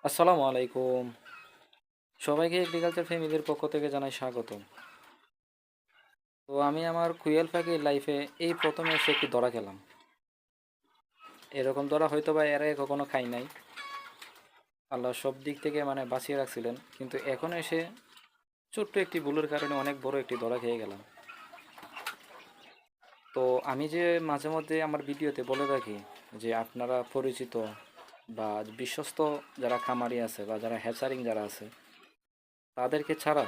আসসালামু আলাইকুম। সবাইকে এগ্রিকালচার ফ্যামিলির পক্ষ থেকে জানাই স্বাগতম। তো আমি আমার কুইয়াল পাখির লাইফে এই প্রথম এসে একটি ধরা খেলাম। এরকম ধরা হয়তো বা এর আগে কখনো খাই নাই। আল্লাহ সব দিক থেকে বাঁচিয়ে রাখছিলেন, কিন্তু এখন এসে ছোট্ট একটি ভুলের কারণে অনেক বড় একটি ধরা খেয়ে গেলাম। তো আমি যে মাঝে মধ্যে আমার ভিডিওতে বলে রাখি যে আপনারা পরিচিত বা বিশ্বস্ত যারা খামারি আছে বা যারা হ্যাচারিং যারা আছে তাদেরকে ছাড়া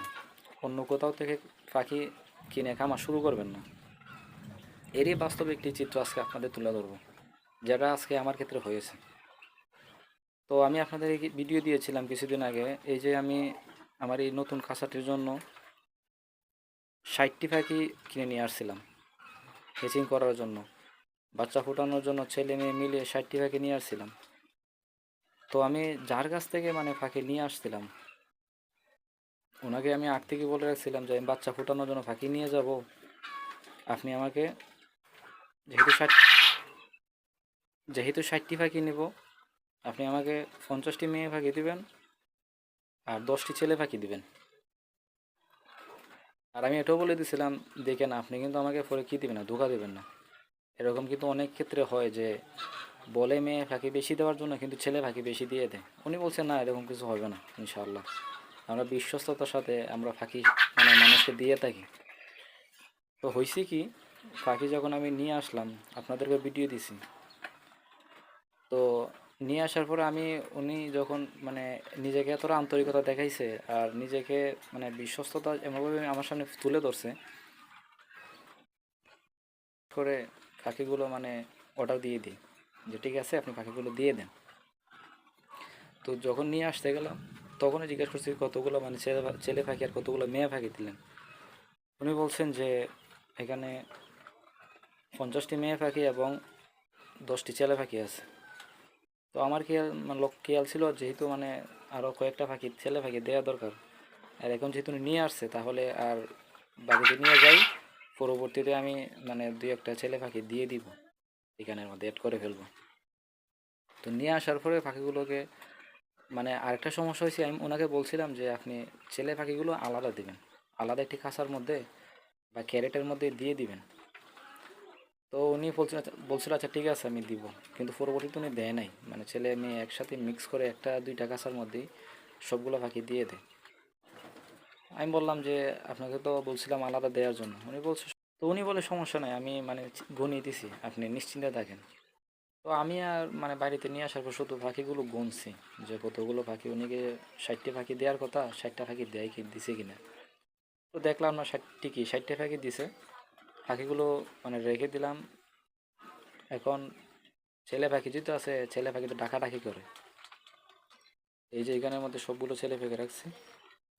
অন্য কোথাও থেকে পাখি কিনে খামার শুরু করবেন না। এরই বাস্তব একটি চিত্র আজকে আপনাদের তুলে ধরবো, যেটা আজকে আমার ক্ষেত্রে হয়েছে। তো আমি আপনাদের এই ভিডিও দিয়েছিলাম কিছুদিন আগে, এই যে আমি আমার এই নতুন খাঁচাটির জন্য 60টি পাখি কিনে নিয়ে আসছিলাম হ্যাচিং করার জন্য, বাচ্চা ফোটানোর জন্য ছেলে মেয়ে মিলে 60টি পাখি নিয়ে আসছিলাম। তো আমি যার কাছ থেকে পাখি নিয়ে আসছিলাম ওনাকে আমি আগ থেকে বলে রাখছিলাম যে আমি বাচ্চা ফোটানোর জন্য পাখি নিয়ে যাব, আপনি আমাকে যেহেতু 60টি পাখি নেব, আপনি আমাকে 50টি মেয়ে পাখি দিবেন আর 10টি ছেলে পাখি দিবেন। আর আমি এটাও বলে দিয়েছিলাম, দেখেন আপনি কিন্তু আমাকে পরে কী দিবেন না, ধোঁকা দেবেন না। এরকম কিন্তু অনেক ক্ষেত্রে হয় যে বলে মেয়ে ফাঁকি বেশি দেওয়ার জন্য কিন্তু ছেলে ফাঁকি বেশি দিয়ে দেয়। উনি বলছেন না, এরকম কিছু হবে না ইনশাআল্লাহ, আমরা বিশ্বস্ততার সাথে আমরা ফাঁকি মানুষকে দিয়ে থাকি। তো হয়েছে কি, ফাঁকি যখন আমি নিয়ে আসলাম আপনাদেরকে ভিডিও দিছি, তো নিয়ে আসার পরে আমি উনি যখন নিজেকে এতটা আন্তরিকতা দেখাইছে আর নিজেকে বিশ্বস্ততা এমনভাবে আমার সামনে তুলে ধরছে করে পাখিগুলো অর্ডার দিয়ে দিই যে ঠিক আছে আপনি পাখিগুলো দিয়ে দেন। তো যখন নিয়ে আসতে গেলাম তখনই জিজ্ঞেস করছি কতগুলো ছেলে পাখি আর কতগুলো মেয়ে পাখি দিলেন। উনি বলছেন যে এখানে 50টি মেয়ে পাখি এবং 10টি ছেলে পাখি আছে। তো আমার খেয়াল খেয়াল ছিল যেহেতু আরও কয়েকটা পাখি ছেলে পাখি দেওয়া দরকার, আর এখন যেহেতু উনি নিয়ে আসছে তাহলে আর বাড়িতে নিয়ে যাই, পরবর্তীতে আমি দুই একটা ছেলে পাখি দিয়ে দিব, এখানের মধ্যে অ্যাড করে ফেলবো। তো নিয়ে আসার পরে পাখিগুলোকে আরেকটা সমস্যা হয়েছে, আমি ওনাকে বলছিলাম যে আপনি ছেলে পাখিগুলো আলাদা দিবেন, আলাদা একটি খাঁচার মধ্যে বা ক্যারেটের মধ্যে দিয়ে দিবেন। তো উনি বলছিল আচ্ছা ঠিক আছে আমি দিব, কিন্তু পরবর্তীতে উনি দেয় নাই, ছেলে মেয়ে একসাথে মিক্স করে একটা দুইটা খাঁচার মধ্যেই সবগুলো পাখি দিয়ে দেয়। আমি বললাম যে আপনাকে তো বলছিলাম আলাদা দেওয়ার জন্য, উনি বলছে, তো উনি বলে সমস্যা নাই, আমি গুনিয়ে দিছি, আপনি নিশ্চিন্তে থাকেন। তো আমি আর বাড়িতে নিয়ে আসার পর শুধু পাখিগুলো গুনছি যে কতগুলো পাখি উনিকে 60টি পাখি দেওয়ার কথা, 60টা পাখি দেয় কি দিছে কিনা। তো দেখলাম না 60টা পাখি দিছে। পাখিগুলো রেখে দিলাম। এখন ছেলে পাখি যেহেতু আছে, ছেলে পাখি তো ডাকাডাকি করে, এই যে এখানের মধ্যে সবগুলো ছেলে পাখি রাখছি,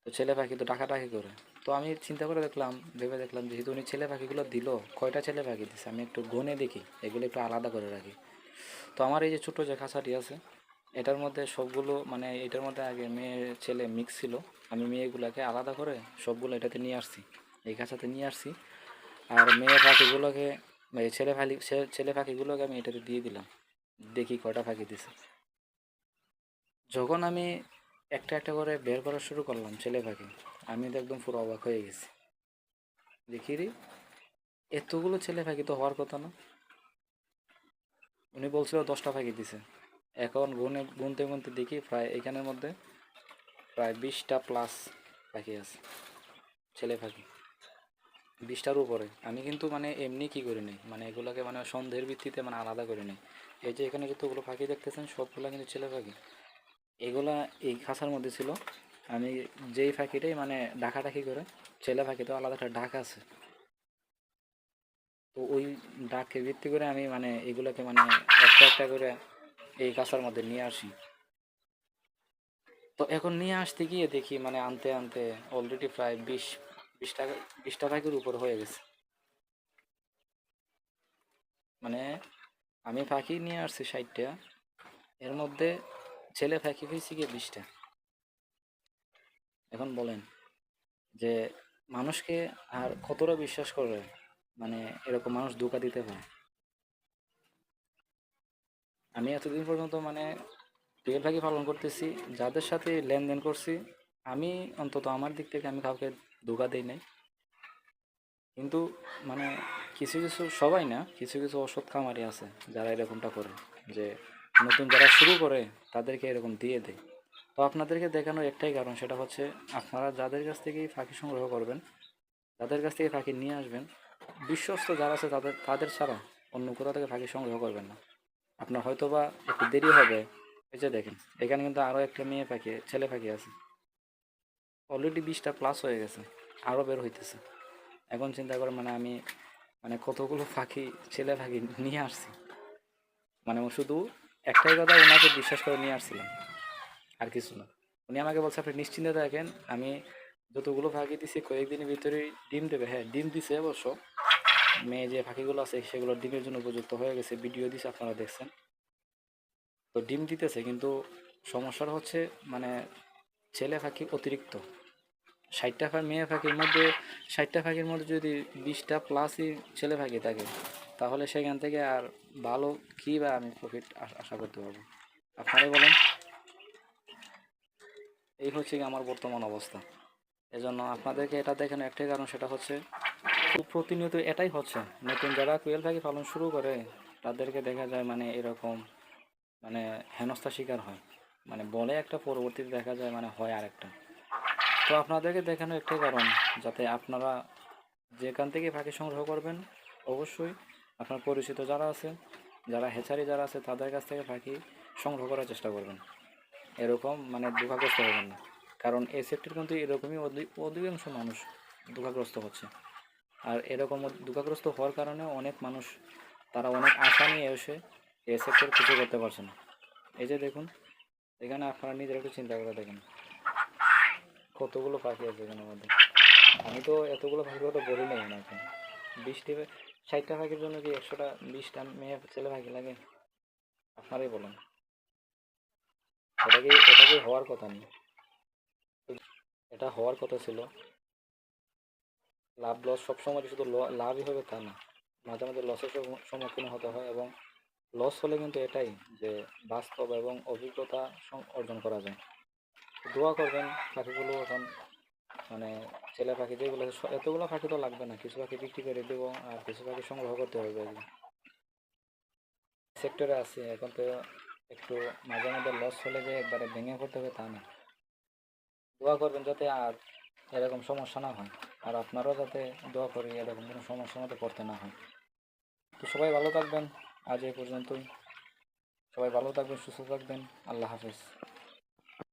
তো ছেলে পাখি তো ডাকাডাকি করে। তো আমি চিন্তা করে দেখলাম, ভেবে দেখলাম যেহেতু উনি ছেলে পাখিগুলো দিল, কয়টা ছেলে পাখি দিছে আমি একটু গুনে দেখি, এগুলো একটু আলাদা করে রাখি। তো আমার এই যে ছোটো যে খাঁচাটি আছে এটার মধ্যে সবগুলো এটার মধ্যে আগে মেয়ে ছেলে মিক্স ছিল, আমি মেয়েগুলোকে আলাদা করে সবগুলো এটাতে নিয়ে আসছি, এই খাঁচাতে নিয়ে আসছি। আর মেয়ে পাখিগুলোকে ছেলে পাখিগুলোকে আমি এটাতে দিয়ে দিলাম, দেখি কয়টা পাখি দিছে। যখন আমি একটা একটা করে বের করা শুরু করলাম ছেলে পাখি, আমি তো একদম পুরো অবাক হয়ে গেছি। দেখি রে, এতগুলো ছেলে পাখি তো হওয়ার কথা না। উনি বলছিল 10টা পাখি দিছে, এখন গুনতে গুনতে দেখি প্রায় এখানের মধ্যে প্রায় 20টা প্লাস পাখি আছে, ছেলে পাখি 20টার উপরে। আমি কিন্তু এমনি কি করি নাই, এগুলোকে সন্দেহের ভিত্তিতে আলাদা করে নেই। এই যে এখানে যতগুলো পাখি দেখতেছেন সবগুলো কিন্তু ছেলে পাখি, এগুলা এই খাঁচার মধ্যে ছিল। আমি যেই পাখিটাই ডাকাডাকি করে, ছেলে পাখি তো আলাদা একটা ডাক আছে, তো ওই ডাককে ভিত্তি করে আমি এগুলোকে একটা একটা করে এই খাঁচার মধ্যে নিয়ে আসি। তো এখন নিয়ে আসতে গিয়ে দেখি আনতে আনতে অলরেডি প্রায় বিশটা 20টা পাখির উপর হয়ে গেছে। মানে আমি পাখি নিয়ে আসছি 60টা, এর মধ্যে ছেলে পাখি হয়েছে গিয়ে 20টা। এখন বলেন যে মানুষকে আর কতটা বিশ্বাস করবে, এরকম মানুষ ধোঁকা দিতে পারে। আমি এতদিন পর্যন্ত টুয়েল পাখি পালন করতেছি, যাদের সাথে লেনদেন করছি, আমি অন্তত আমার দিক থেকে আমি কাউকে ধোঁকা দেই নাই। কিন্তু মানে কিছু কিছু, সবাই না, কিছু কিছু অসৎ খামারি আছে যারা এরকমটা করে, যে নতুন যারা শুরু করে তাদেরকে এরকম দিয়ে দেয়। তো আপনাদেরকে দেখানোর একটাই কারণ, সেটা হচ্ছে আপনারা যাদের কাছ থেকেই পাখি সংগ্রহ করবেন, যাদের কাছ থেকে পাখি নিয়ে আসবেন, বিশ্বস্ত যারা আছে তাদের তাদের ছাড়া অন্য কোথাও থেকে পাখি সংগ্রহ করবেন না। আপনার হয়তো বা একটু দেরি হবে। এই যে দেখেন, এখানে কিন্তু আরও একটা মেয়ে পাখি, ছেলে পাখি আছে, অলরেডি 20টা প্লাস হয়ে গেছে, আরও বের হইতেছে। এখন চিন্তা করে মানে আমি মানে কতগুলো পাখি, ছেলে পাখি নিয়ে আসছি। মানে ও শুধু একটাই কথা, ওনাকে বিশ্বাস করে নিয়ে আসছিলাম, আর কিছু না। উনি আমাকে বলছে আপনি নিশ্চিন্তে থাকেন, আমি যতগুলো পাখি দিছি কয়েকদিনের ভিতরেই ডিম দেবে। হ্যাঁ, ডিম দিছে অবশ্য। মেয়ে যে পাখিগুলো আছে সেগুলো ডিমের জন্য উপযুক্ত হয়ে গেছে, ভিডিও দিছে, আপনারা দেখছেন। তো ডিম দিতেছে, কিন্তু সমস্যাটা হচ্ছে মানে ছেলে পাখি অতিরিক্ত। 60টা মেয়ে পাখির মধ্যে, 60টা পাখির মধ্যে যদি 20টা প্লাসই ছেলে পাখি থাকে, তাহলে সেখান থেকে আর ভালো কী বা আমি প্রফিট আশা করতে পারবো? আপনারাই বলেন। এই হচ্ছে কি আমার বর্তমান অবস্থা। এজন্য আপনাদেরকে এটা দেখানো একটাই কারণ, সেটা হচ্ছে খুব প্রতিনিয়ত এটাই হচ্ছে, নতুন যারা কোয়েল পাখি পালন শুরু করে তাদেরকে দেখা যায় মানে এরকম মানে হেনস্থার শিকার হয়। মানে বলে একটা, পরবর্তীতে দেখা যায় মানে হয় আরেকটা। তো আপনাদেরকে দেখানো একটাই কারণ, যাতে আপনারা যেখান থেকে পাখি সংগ্রহ করবেন, অবশ্যই আপনার পরিচিত যারা আছে, যারা হেচারি যারা আছে, তাদের কাছ থেকে পাখি সংগ্রহ করার চেষ্টা করবেন। এরকম মানে ধোঁকাগ্রস্ত হবেন না। কারণ এই সেক্টর কিন্তু এরকমই অধিকাংশ মানুষ ধোঁকাগ্রস্ত হচ্ছে। আর এরকম ধোঁকাগ্রস্ত হওয়ার কারণে অনেক মানুষ, তারা অনেক আশা নিয়ে এসে এই সেক্টর কিছু করতে পারছে না। এই যে দেখুন, এখানে আপনারা নিজেরা একটু চিন্তা করে দেখেন কতগুলো পাখি আছে এখানের মধ্যে। আমি তো এতগুলো পাখির কথা বলি নাই ওনাকে। 20টি 60টা পাখির জন্য কি 100টা 20টা মেয়ে ছেলে পাখি লাগে? আপনারাই বলেন। এটা কি হওয়ার কথা নেই? এটা হওয়ার কথা ছিল। লাভ লস সবসময় শুধু লাভই হবে তা না, মাঝে মাঝে লসের সম্মুখীন হতে হয়, এবং লস হলে কিন্তু এটাই যে বাস্তব এবং অভিজ্ঞতা অর্জন করা যায়। দোয়া করবেন পাখিগুলো এখন মানে ছেলে পাখি যেগুলো আছে, এতগুলো পাখি তো লাগবে না, কিছু পাখি বিক্রি করে দেবো আর কিছু পাখি সংগ্রহ করতে হবে। সেক্টরে আছে এখন তো, একটু মাঝে মাঝে লস হলে যে একবারে ভেঙে পড়তে হবে তা না। দোয়া করবেন যাতে আর এরকম সমস্যা না হয়, আর আপনারাও যাতে দোয়া করি এরকম কোনো সমস্যার মধ্যে পড়তে না হয়। তো সবাই ভালো থাকবেন, আজ এই পর্যন্তই। সবাই ভালো থাকবেন, সুস্থ থাকবেন। আল্লাহ হাফেজ।